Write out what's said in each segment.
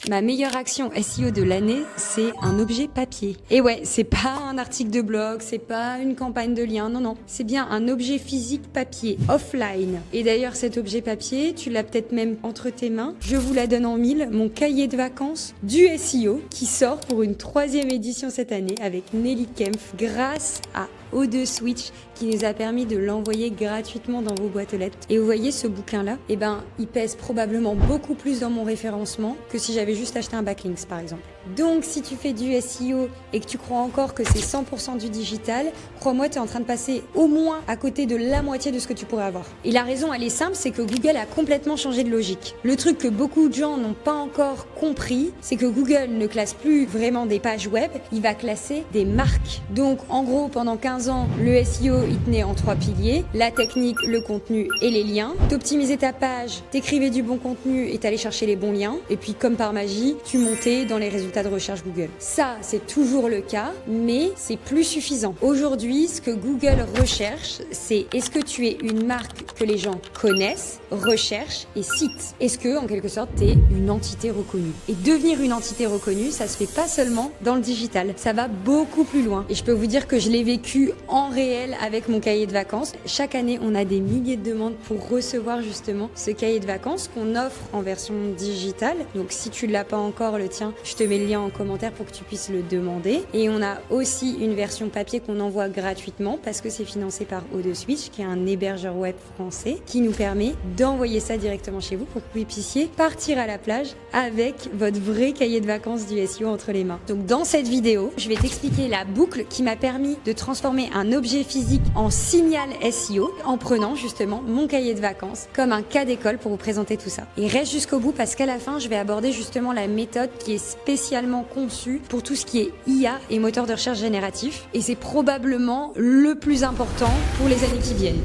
ma meilleure action SEO de l'année, c'est un objet papier. Et ouais, c'est pas un article de blog, c'est pas une campagne de lien, non, c'est bien un objet physique papier, offline. Et d'ailleurs, cet objet papier, tu l'as peut-être même entre tes mains. Je vous la donne en mille, mon cahier de vacances du SEO qui sort pour une 3e édition cette année avec Nelly Kempf grâce à O2 Switch qui nous a permis de l'envoyer gratuitement dans vos boîtes aux lettres. Et vous voyez ce bouquin-là, il pèse probablement beaucoup plus dans mon référencement que si j'avais juste acheté un backlinks par exemple. Donc si tu fais du SEO et que tu crois encore que c'est 100% du digital, crois-moi, tu es en train de passer au moins à côté de la moitié de ce que tu pourrais avoir. Et la raison, elle est simple, c'est que Google a complètement changé de logique. Le truc que beaucoup de gens n'ont pas encore compris, c'est que Google ne classe plus vraiment des pages web, il va classer des marques. Donc en gros, pendant 15 ans, le SEO, il tenait en 3 piliers, la technique, le contenu et les liens. T'optimisais ta page, t'écrivais du bon contenu et t'allais chercher les bons liens. Et puis comme par magie, tu montais dans les résultats de recherche Google. Ça, c'est toujours le cas, mais c'est plus suffisant. Aujourd'hui, ce que Google recherche, c'est est-ce que tu es une marque que les gens connaissent, recherchent et citent? Est-ce que, en quelque sorte, tu es une entité reconnue? Et devenir une entité reconnue, ça se fait pas seulement dans le digital, ça va beaucoup plus loin. Et je peux vous dire que je l'ai vécu en réel avec mon cahier de vacances. Chaque année, on a des milliers de demandes pour recevoir justement ce cahier de vacances qu'on offre en version digitale. Donc si tu l'as pas encore, le tien, je te mets le lien en commentaire pour que tu puisses le demander. Et on a aussi une version papier qu'on envoie gratuitement parce que c'est financé par O2 Switch, qui est un hébergeur web français qui nous permet d'envoyer ça directement chez vous pour que vous puissiez partir à la plage avec votre vrai cahier de vacances du SEO entre les mains. Donc dans cette vidéo, je vais t'expliquer la boucle qui m'a permis de transformer un objet physique en signal SEO en prenant justement mon cahier de vacances comme un cas d'école pour vous présenter tout ça. Et reste jusqu'au bout parce qu'à la fin, je vais aborder justement la méthode qui est spécialement conçue pour tout ce qui est IA et moteur de recherche génératif. Et c'est probablement le plus important pour les années qui viennent.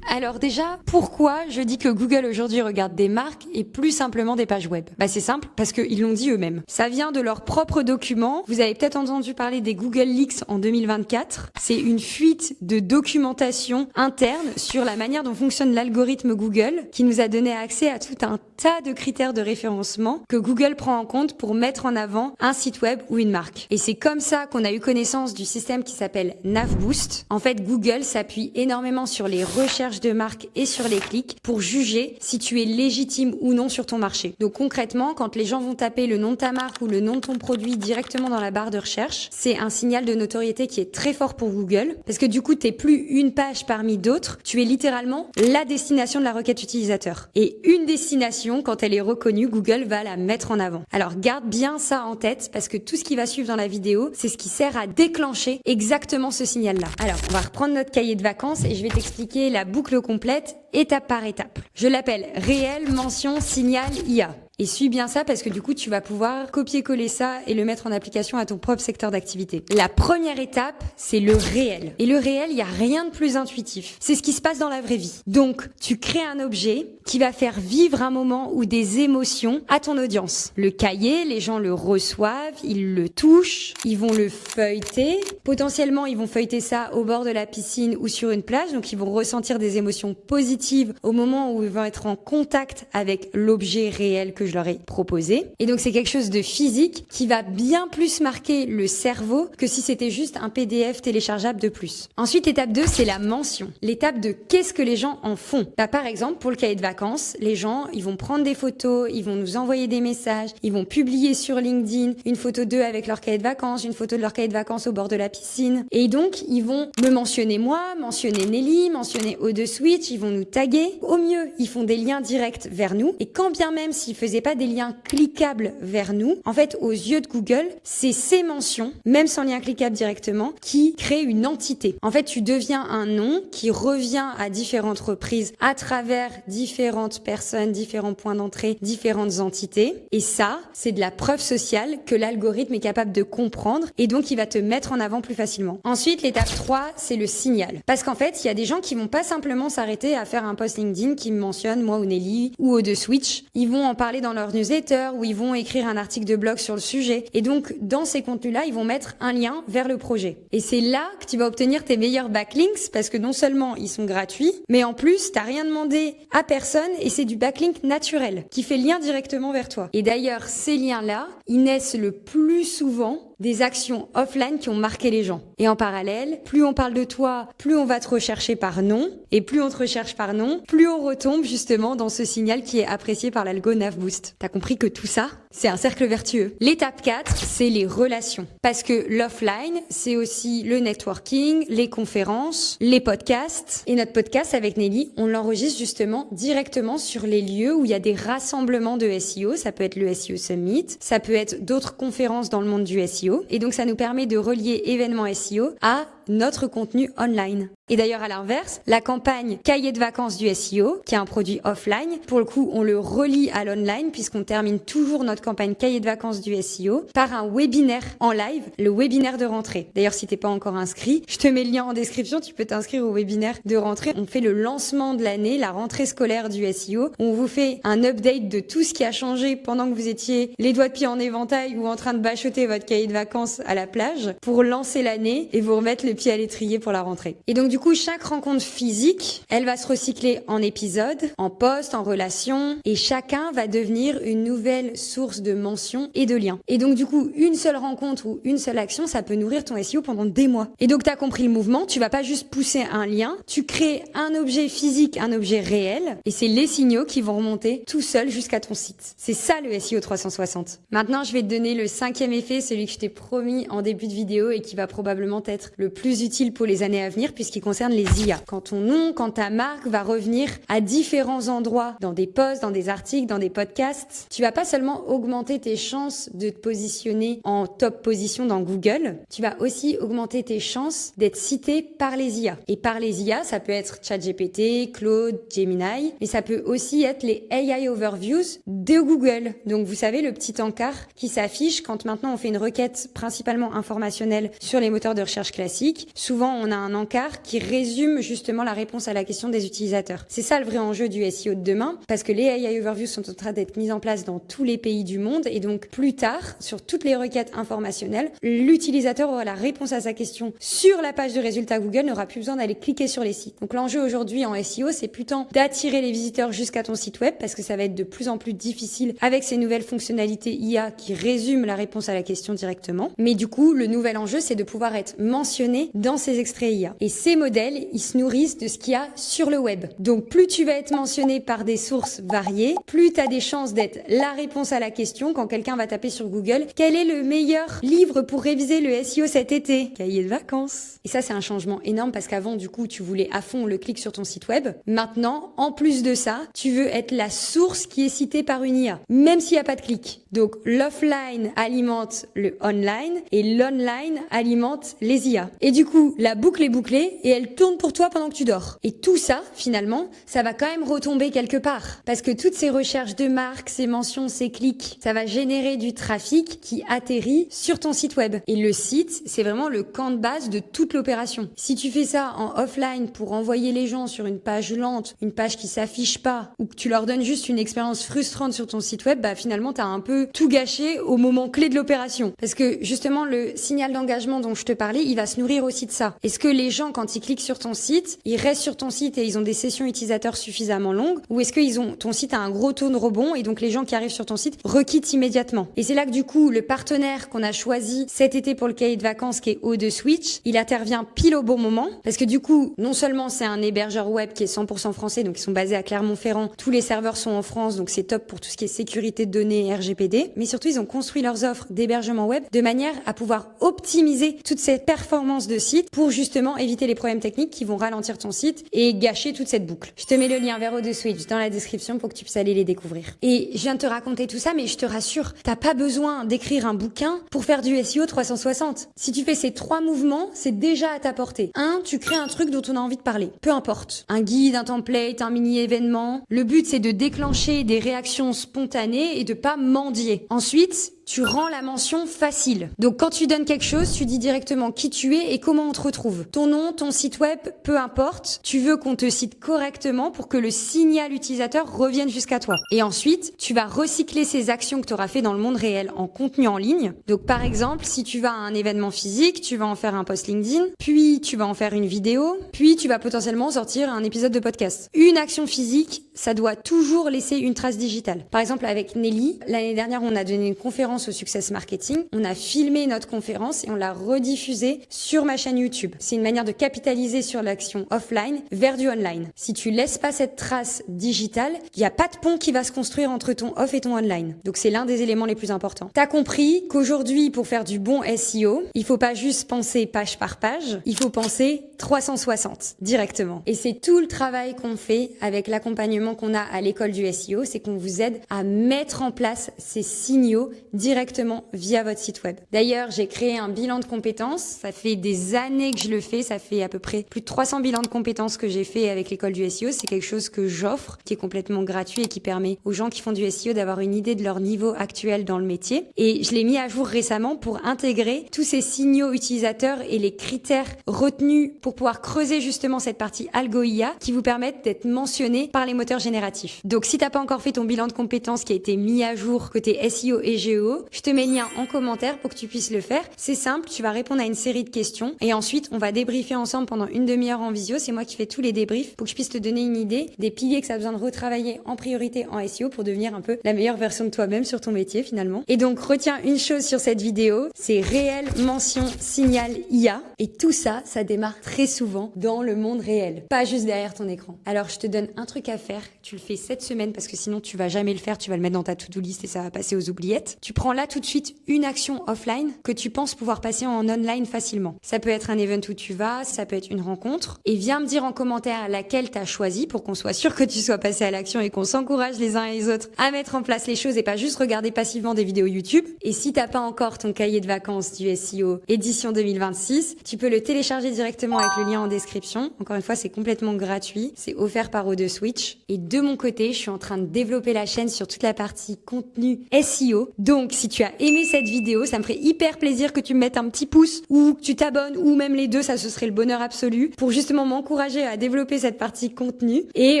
Alors déjà, pourquoi je dis que Google aujourd'hui regarde des marques et plus simplement des pages web? C'est simple, parce qu'ils l'ont dit eux-mêmes. Ça vient de leurs propres documents. Vous avez peut-être entendu parler des Google Leaks en 2024. C'est une fuite de documentation interne sur la manière dont fonctionne l'algorithme Google qui nous a donné accès à tout un tas de critères de référencement que Google prend en compte pour mettre en avant un site web ou une marque. Et c'est comme ça qu'on a eu connaissance du système qui s'appelle NavBoost. En fait, Google s'appuie énormément sur les recherches de marque et sur les clics pour juger si tu es légitime ou non sur ton marché. Donc concrètement, quand les gens vont taper le nom de ta marque ou le nom de ton produit directement dans la barre de recherche, c'est un signal de notoriété qui est très fort pour Google parce que du coup, t'es plus une page parmi d'autres, tu es littéralement la destination de la requête utilisateur. Et une destination, quand elle est reconnue, Google va la mettre en avant. Alors garde bien ça en tête parce que tout ce qui va suivre dans la vidéo, c'est ce qui sert à déclencher exactement ce signal-là. Alors, on va reprendre notre cahier de vacances et je vais t'expliquer la boucle complète, étape par étape. Je l'appelle réel, mention, signal, IA. Et suis bien ça parce que du coup, tu vas pouvoir copier-coller ça et le mettre en application à ton propre secteur d'activité. La première étape, c'est le réel. Et le réel, il n'y a rien de plus intuitif. C'est ce qui se passe dans la vraie vie. Donc, tu crées un objet qui va faire vivre un moment ou des émotions à ton audience. Le cahier, les gens le reçoivent, ils le touchent, ils vont le feuilleter. Potentiellement, ils vont feuilleter ça au bord de la piscine ou sur une plage. Donc, ils vont ressentir des émotions positives au moment où ils vont être en contact avec l'objet réel que je leur ai proposé. Et donc, c'est quelque chose de physique qui va bien plus marquer le cerveau que si c'était juste un PDF téléchargeable de plus. Ensuite, étape 2, c'est la mention. L'étape de qu'est-ce que les gens en font. Par exemple, pour le cahier de vacances, les gens, ils vont prendre des photos, ils vont nous envoyer des messages, ils vont publier sur LinkedIn une photo d'eux avec leur cahier de vacances, une photo de leur cahier de vacances au bord de la piscine. Et donc, ils vont me mentionner moi, mentionner Nelly, mentionner O2 Switch, ils vont nous taguer. Au mieux, ils font des liens directs vers nous. Et quand bien même s'ils faisaient pas des liens cliquables vers nous, en fait, aux yeux de Google, c'est ces mentions, même sans lien cliquable directement, qui créent une entité. En fait, tu deviens un nom qui revient à différentes reprises à travers différentes personnes, différents points d'entrée, différentes entités. Et ça, c'est de la preuve sociale que l'algorithme est capable de comprendre et donc il va te mettre en avant plus facilement. Ensuite, l'étape 3, c'est le signal. Parce qu'en fait, il y a des gens qui vont pas simplement s'arrêter à faire faire un post LinkedIn qui me mentionne, moi ou Nelly, ou O2 Switch. Ils vont en parler dans leur newsletter, ou ils vont écrire un article de blog sur le sujet. Et donc, dans ces contenus-là, ils vont mettre un lien vers le projet. Et c'est là que tu vas obtenir tes meilleurs backlinks, parce que non seulement ils sont gratuits, mais en plus, t'as rien demandé à personne, et c'est du backlink naturel, qui fait lien directement vers toi. Et d'ailleurs, ces liens-là, ils naissent le plus souvent des actions offline qui ont marqué les gens. Et en parallèle, plus on parle de toi, plus on va te rechercher par nom, et plus on te recherche par nom, plus on retombe justement dans ce signal qui est apprécié par l'algo Navboost. T'as compris que tout ça, c'est un cercle vertueux. L'étape 4, c'est les relations. Parce que l'offline, c'est aussi le networking, les conférences, les podcasts. Et notre podcast avec Nelly, on l'enregistre justement directement sur les lieux où il y a des rassemblements de SEO. Ça peut être le SEO Summit, ça peut être d'autres conférences dans le monde du SEO. Et donc, ça nous permet de relier événements SEO à notre contenu online. Et d'ailleurs, à l'inverse, la campagne cahier de vacances du SEO, qui est un produit offline, pour le coup, on le relie à l'online puisqu'on termine toujours notre campagne cahier de vacances du SEO par un webinaire en live, le webinaire de rentrée. D'ailleurs, si t'es pas encore inscrit, je te mets le lien en description, tu peux t'inscrire au webinaire de rentrée. On fait le lancement de l'année, la rentrée scolaire du SEO. On vous fait un update de tout ce qui a changé pendant que vous étiez les doigts de pied en éventail ou en train de bachoter votre cahier de vacances à la plage pour lancer l'année et vous remettre le pied à l'étrier pour la rentrée. Et donc, du coup, chaque rencontre physique, elle va se recycler en épisodes, en posts, en relations, et chacun va devenir une nouvelle source de mentions et de liens. Et donc, du coup, une seule rencontre ou une seule action, ça peut nourrir ton SEO pendant des mois. Et donc, t'as compris le mouvement, tu vas pas juste pousser un lien, tu crées un objet physique, un objet réel, et c'est les signaux qui vont remonter tout seul jusqu'à ton site. C'est ça le SEO 360. Maintenant, je vais te donner le 5e effet, celui que je t'ai promis en début de vidéo et qui va probablement être le plus utile pour les années à venir puisqu'il concerne les IA. Quand ton nom, quand ta marque va revenir à différents endroits, dans des posts, dans des articles, dans des podcasts, tu vas pas seulement augmenter tes chances de te positionner en top position dans Google, tu vas aussi augmenter tes chances d'être cité par les IA. Et par les IA, ça peut être ChatGPT, Claude, Gemini, mais ça peut aussi être les AI Overviews de Google. Donc vous savez, le petit encart qui s'affiche quand maintenant on fait une requête principalement informationnelle sur les moteurs de recherche classiques. Souvent, on a un encart qui résume justement la réponse à la question des utilisateurs. C'est ça le vrai enjeu du SEO de demain, parce que les AI Overviews sont en train d'être mises en place dans tous les pays du monde, et donc plus tard, sur toutes les requêtes informationnelles, l'utilisateur aura la réponse à sa question sur la page de résultats Google, n'aura plus besoin d'aller cliquer sur les sites. Donc l'enjeu aujourd'hui en SEO, c'est plutôt d'attirer les visiteurs jusqu'à ton site web, parce que ça va être de plus en plus difficile avec ces nouvelles fonctionnalités IA qui résument la réponse à la question directement. Mais du coup, le nouvel enjeu, c'est de pouvoir être mentionné dans ces extraits IA. Et ces modèles, ils se nourrissent de ce qu'il y a sur le web. Donc plus tu vas être mentionné par des sources variées, plus tu as des chances d'être la réponse à la question quand quelqu'un va taper sur Google quel est le meilleur livre pour réviser le SEO cet été? Cahier de vacances. Et ça, c'est un changement énorme parce qu'avant, du coup, tu voulais à fond le clic sur ton site web. Maintenant, en plus de ça, tu veux être la source qui est citée par une IA, même s'il n'y a pas de clic. Donc l'offline alimente le online et l'online alimente les IA. Et du coup, la boucle est bouclée et elle tourne pour toi pendant que tu dors. Et tout ça, finalement, ça va quand même retomber quelque part. Parce que toutes ces recherches de marques, ces mentions, ces clics, ça va générer du trafic qui atterrit sur ton site web. Et le site, c'est vraiment le camp de base de toute l'opération. Si tu fais ça en offline pour envoyer les gens sur une page lente, une page qui s'affiche pas, ou que tu leur donnes juste une expérience frustrante sur ton site web, bah finalement, t'as un peu tout gâché au moment clé de l'opération. Parce que justement, le signal d'engagement dont je te parlais, il va se nourrir aussi de ça. Est-ce que les gens, quand ils cliquent sur ton site, ils restent sur ton site et ils ont des sessions utilisateurs suffisamment longues, ou est-ce que ton site a un gros taux de rebond et donc les gens qui arrivent sur ton site requittent immédiatement? Et c'est là que du coup, le partenaire qu'on a choisi cet été pour le cahier de vacances, qui est O2 Switch, il intervient pile au bon moment, parce que du coup, non seulement c'est un hébergeur web qui est 100% français, donc ils sont basés à Clermont-Ferrand, tous les serveurs sont en France, donc c'est top pour tout ce qui est sécurité de données et RGPD, mais surtout ils ont construit leurs offres d'hébergement web de manière à pouvoir optimiser toute cette performance de site pour justement éviter les problèmes techniques qui vont ralentir ton site et gâcher toute cette boucle. Je te mets le lien vers O2 Switch dans la description pour que tu puisses aller les découvrir. Et je viens de te raconter tout ça, mais je te rassure, t'as pas besoin d'écrire un bouquin pour faire du SEO 360. Si tu fais ces 3 mouvements, c'est déjà à ta portée. 1, tu crées un truc dont on a envie de parler. Peu importe. Un guide, un template, un mini-événement. Le but, c'est de déclencher des réactions spontanées et de pas mendier. Ensuite, tu rends la mention facile. Donc quand tu donnes quelque chose, tu dis directement qui tu es et comment on te retrouve. Ton nom, ton site web, peu importe. Tu veux qu'on te cite correctement pour que le signal utilisateur revienne jusqu'à toi. Et ensuite, tu vas recycler ces actions que tu auras fait dans le monde réel en contenu en ligne. Donc par exemple, si tu vas à un événement physique, tu vas en faire un post LinkedIn, puis tu vas en faire une vidéo, puis tu vas potentiellement sortir un épisode de podcast. Une action physique, ça doit toujours laisser une trace digitale. Par exemple, avec Nelly, l'année dernière, on a donné une conférence au Success Marketing. On a filmé notre conférence et on l'a rediffusée sur ma chaîne YouTube. C'est une manière de capitaliser sur l'action offline vers du online. Si tu laisses pas cette trace digitale, il n'y a pas de pont qui va se construire entre ton off et ton online. Donc c'est l'un des éléments les plus importants. T'as compris qu'aujourd'hui, pour faire du bon SEO, il faut pas juste penser page par page, il faut penser 360 directement. Et c'est tout le travail qu'on fait avec l'accompagnement qu'on a à l'école du SEO, c'est qu'on vous aide à mettre en place ces signaux directement via votre site web. D'ailleurs, j'ai créé un bilan de compétences. Ça fait des années que je le fais. Ça fait à peu près plus de 300 bilans de compétences que j'ai fait avec l'école du SEO. C'est quelque chose que j'offre, qui est complètement gratuit et qui permet aux gens qui font du SEO d'avoir une idée de leur niveau actuel dans le métier. Et je l'ai mis à jour récemment pour intégrer tous ces signaux utilisateurs et les critères retenus pour pouvoir creuser justement cette partie algo IA qui vous permettent d'être mentionné par les moteurs génératifs. Donc si t'as pas encore fait ton bilan de compétences qui a été mis à jour côté SEO et GEO, je te mets le lien en commentaire pour que tu puisses le faire. C'est simple, tu vas répondre à une série de questions et ensuite on va débriefer ensemble pendant une demi-heure en visio. C'est moi qui fais tous les débriefs pour que je puisse te donner une idée des piliers que ça a besoin de retravailler en priorité en SEO pour devenir un peu la meilleure version de toi-même sur ton métier finalement. Et donc retiens une chose sur cette vidéo, c'est réel, mention, signal, IA. Et tout ça, ça démarre très souvent dans le monde réel, pas juste derrière ton écran. Alors je te donne un truc à faire, tu le fais cette semaine parce que sinon tu vas jamais le faire, tu vas le mettre dans ta to-do list et ça va passer aux oubliettes. Tu prends là tout de suite une action offline que tu penses pouvoir passer en online facilement. Ça peut être un event où tu vas, ça peut être une rencontre et viens me dire en commentaire laquelle tu as choisi pour qu'on soit sûr que tu sois passé à l'action et qu'on s'encourage les uns et les autres à mettre en place les choses et pas juste regarder passivement des vidéos YouTube. Et si t'as pas encore ton cahier de vacances du SEO édition 2026, tu peux le télécharger directement avec le lien en description. Encore une fois, c'est complètement gratuit. C'est offert par O2 Switch. Et de mon côté, je suis en train de développer la chaîne sur toute la partie contenu SEO. Donc, si tu as aimé cette vidéo, ça me ferait hyper plaisir que tu me mettes un petit pouce ou que tu t'abonnes ou même les deux, ça ce serait le bonheur absolu pour justement m'encourager à développer cette partie contenu. Et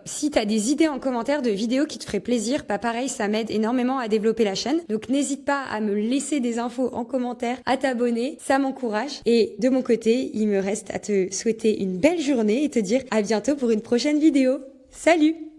si tu as des idées en commentaire de vidéos qui te feraient plaisir, bah pareil, ça m'aide énormément à développer la chaîne. Donc, n'hésite pas à me laisser des infos en commentaire, à t'abonner, ça m'encourage. Et de mon côté, il me reste à te souhaiter une belle journée et te dire à bientôt pour une prochaine vidéo. Salut!